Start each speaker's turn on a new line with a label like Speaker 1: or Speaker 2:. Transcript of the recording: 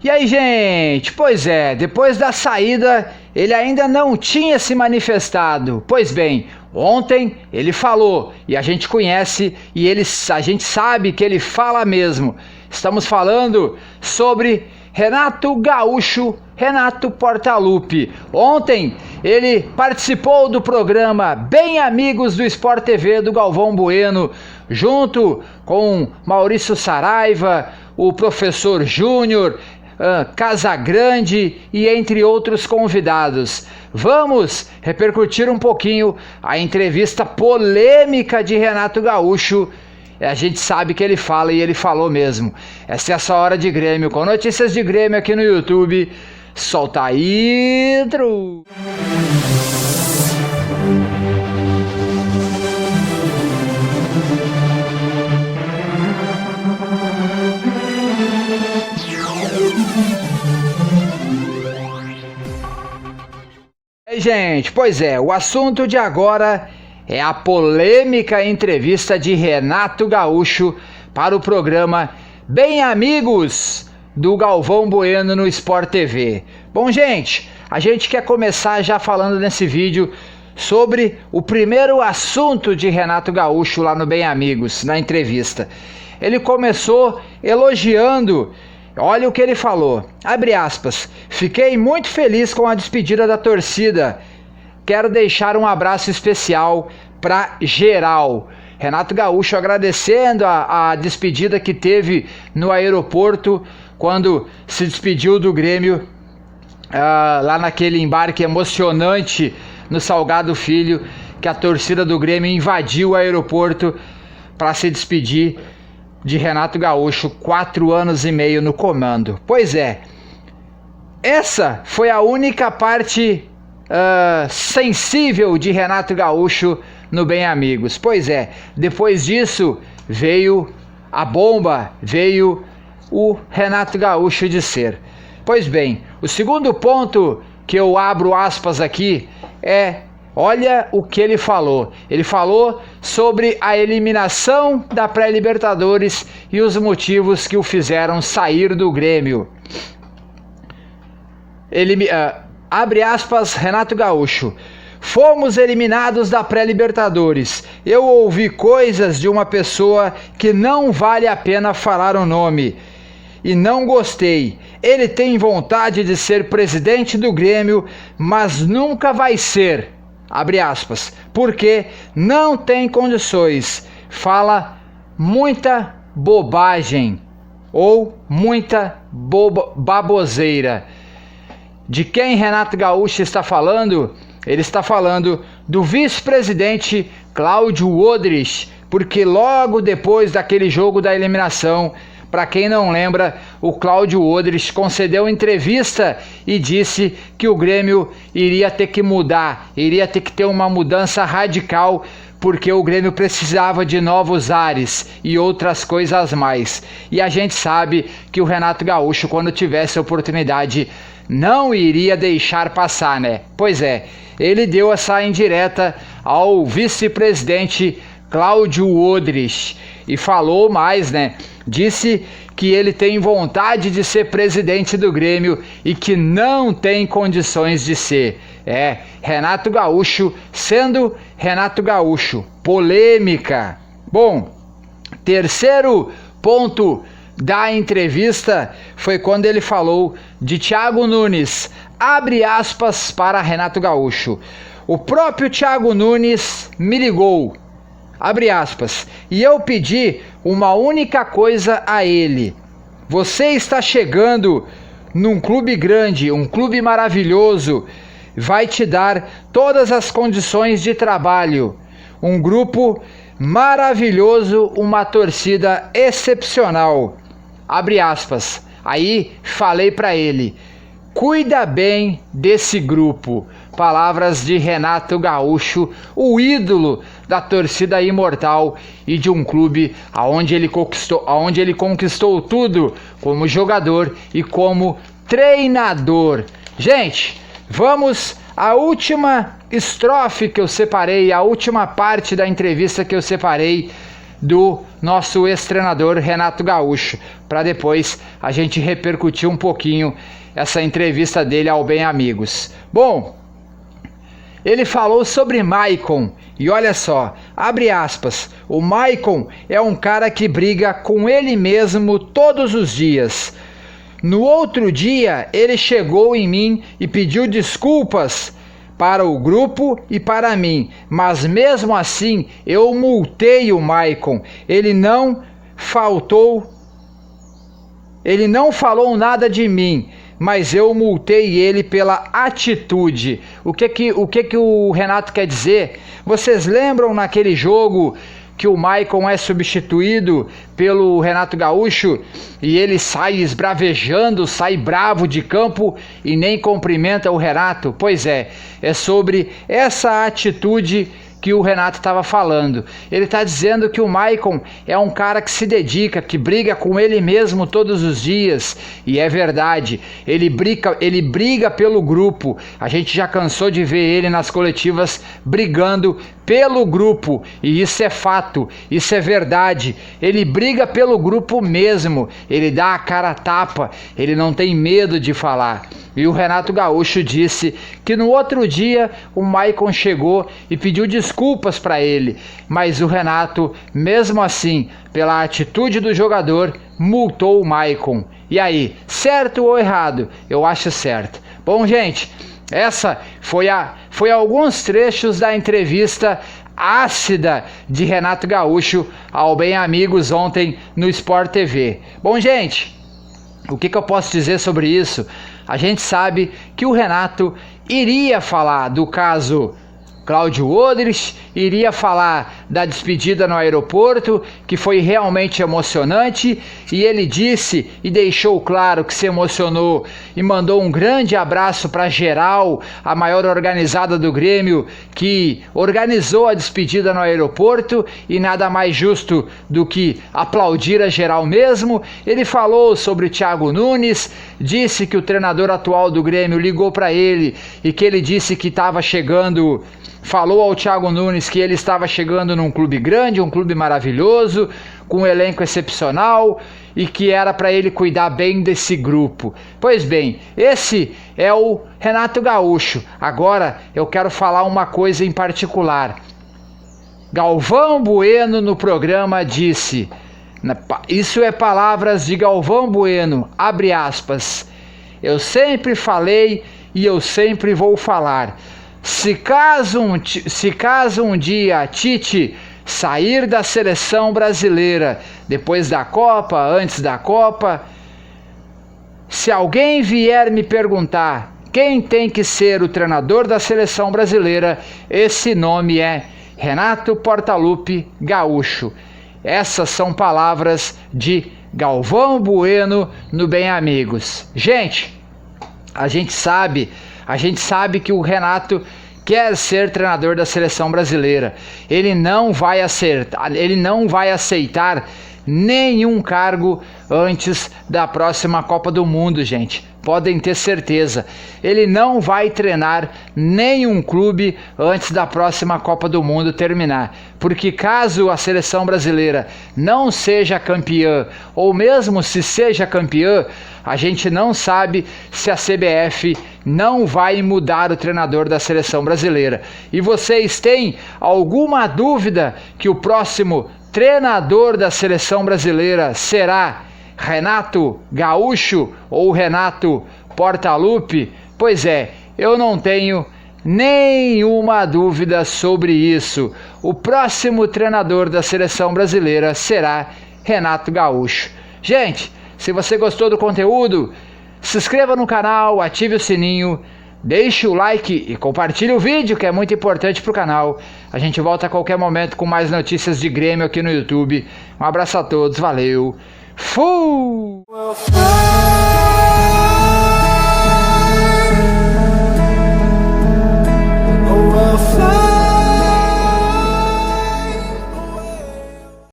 Speaker 1: E aí, gente? Pois é, depois da saída, ele ainda não tinha se manifestado. Pois bem, ontem ele falou, e a gente conhece, e a gente sabe que ele fala mesmo. Estamos falando sobre Renato Gaúcho, Renato Portaluppi. Ontem ele participou do programa Bem Amigos do Sport TV do Galvão Bueno, junto com Maurício Saraiva, o professor Júnior, Casagrande e entre outros convidados. Vamos repercutir um pouquinho a entrevista polêmica de Renato Gaúcho. A gente sabe que ele fala e ele falou mesmo. Essa é a sua hora de Grêmio, com notícias de Grêmio aqui no YouTube. Solta aí, Dru! Gente, pois é, o assunto de agora é a polêmica entrevista de Renato Gaúcho para o programa Bem Amigos do Galvão Bueno no Sport TV. Bom, gente, a gente quer começar já falando nesse vídeo sobre o primeiro assunto de Renato Gaúcho lá no Bem Amigos, na entrevista. Ele começou elogiando. Olha o que ele falou, abre aspas, fiquei muito feliz com a despedida da torcida, quero deixar um abraço especial para geral. Renato Gaúcho agradecendo a despedida que teve no aeroporto, quando se despediu do Grêmio, lá naquele embarque emocionante no Salgado Filho, que a torcida do Grêmio invadiu o aeroporto para se despedir de Renato Gaúcho, 4 anos e meio no comando. Pois é, essa foi a única parte sensível de Renato Gaúcho no Bem Amigos. Pois é, depois disso veio a bomba, veio o Renato Gaúcho de ser. Pois bem, o segundo ponto que eu abro aspas aqui é: olha o que ele falou. Ele falou sobre a eliminação da pré-Libertadores e os motivos que o fizeram sair do Grêmio. Abre aspas, Renato Gaúcho. Fomos eliminados da pré-Libertadores. Eu ouvi coisas de uma pessoa que não vale a pena falar o nome. E não gostei. Ele tem vontade de ser presidente do Grêmio, mas nunca vai ser. Abre aspas, porque não tem condições, fala muita bobagem ou muita baboseira. De quem Renato Gaúcho está falando? Ele está falando do vice-presidente Cláudio Wodrich, porque logo depois daquele jogo da eliminação, para quem não lembra, o Cláudio Wodrich concedeu entrevista e disse que o Grêmio iria ter que mudar, iria ter que ter uma mudança radical, porque o Grêmio precisava de novos ares e outras coisas mais. E a gente sabe que o Renato Gaúcho, quando tivesse a oportunidade, não iria deixar passar, né? Pois é, ele deu essa indireta ao vice-presidente Cláudio Wodrich e falou mais, né? Disse que ele tem vontade de ser presidente do Grêmio e que não tem condições de ser. Renato Gaúcho sendo Renato Gaúcho. Polêmica. Bom, terceiro ponto da entrevista foi quando ele falou de Thiago Nunes. Abre aspas para Renato Gaúcho. O próprio Thiago Nunes me ligou. Abre aspas, e eu pedi uma única coisa a ele: você está chegando num clube grande, um clube maravilhoso, vai te dar todas as condições de trabalho, um grupo maravilhoso, uma torcida excepcional. Abre aspas, aí falei para ele: cuida bem desse grupo. Palavras de Renato Gaúcho, o ídolo da torcida imortal e de um clube onde ele conquistou tudo como jogador e como treinador. Gente, vamos à última estrofe que eu separei, a última parte da entrevista que eu separei do nosso ex-treinador Renato Gaúcho, para depois a gente repercutir um pouquinho essa entrevista dele ao Bem Amigos. Bom, ele falou sobre Maicon, e olha só, abre aspas, o Maicon é um cara que briga com ele mesmo todos os dias. No outro dia, ele chegou em mim e pediu desculpas para o grupo e para mim, mas mesmo assim eu multei o Maicon. Ele não falou nada de mim, mas eu multei ele pela atitude. O que o Renato quer dizer? Vocês lembram naquele jogo que o Maicon é substituído pelo Renato Gaúcho e ele sai esbravejando, sai bravo de campo e nem cumprimenta o Renato? Pois é sobre essa atitude que o Renato estava falando. Ele está dizendo que o Maicon é um cara que se dedica, que briga com ele mesmo todos os dias, e é verdade, ele briga pelo grupo. A gente já cansou de ver ele nas coletivas brigando pelo grupo, e isso é fato, isso é verdade. Ele briga pelo grupo mesmo, ele dá a cara a tapa, ele não tem medo de falar. E o Renato Gaúcho disse que no outro dia o Maicon chegou e pediu desculpas para ele, mas o Renato, mesmo assim, pela atitude do jogador, multou o Maicon. E aí, certo ou errado? Eu acho certo. Bom, gente, essa foi alguns trechos da entrevista ácida de Renato Gaúcho ao Bem Amigos ontem no Sport TV. Bom, gente, o que eu posso dizer sobre isso? A gente sabe que o Renato iria falar do caso Cláudio Odrich, iria falar da despedida no aeroporto, que foi realmente emocionante, e ele disse e deixou claro que se emocionou e mandou um grande abraço para geral, a maior organizada do Grêmio, que organizou a despedida no aeroporto, e nada mais justo do que aplaudir a geral mesmo. Ele falou sobre o Thiago Nunes, disse que o treinador atual do Grêmio ligou para ele e que ele disse que estava chegando... Falou ao Thiago Nunes que ele estava chegando num clube grande, um clube maravilhoso, com um elenco excepcional, e que era para ele cuidar bem desse grupo. Pois bem, esse é o Renato Gaúcho. Agora eu quero falar uma coisa em particular. Galvão Bueno no programa disse, isso é palavras de Galvão Bueno, abre aspas, eu sempre falei e eu sempre vou falar. Se caso um dia Tite sair da seleção brasileira, depois da Copa, antes da Copa, se alguém vier me perguntar quem tem que ser o treinador da seleção brasileira, esse nome é Renato Portaluppi Gaúcho. Essas são palavras de Galvão Bueno no Bem Amigos. Gente, a gente sabe que o Renato quer ser treinador da seleção brasileira. Ele não vai aceitar nenhum cargo antes da próxima Copa do Mundo, gente. Podem ter certeza. Ele não vai treinar nenhum clube antes da próxima Copa do Mundo terminar. Porque caso a seleção brasileira não seja campeã, ou mesmo se seja campeã, a gente não sabe se a CBF não vai mudar o treinador da seleção brasileira. E vocês têm alguma dúvida que o próximo treinador da seleção brasileira será Renato Gaúcho ou Renato Portaluppi? Pois é, eu não tenho nenhuma dúvida sobre isso. O próximo treinador da seleção brasileira será Renato Gaúcho. Gente, se você gostou do conteúdo, se inscreva no canal, ative o sininho, deixe o like e compartilhe o vídeo, que é muito importante para o canal. A gente volta a qualquer momento com mais notícias de Grêmio aqui no YouTube. Um abraço a todos, valeu, fui!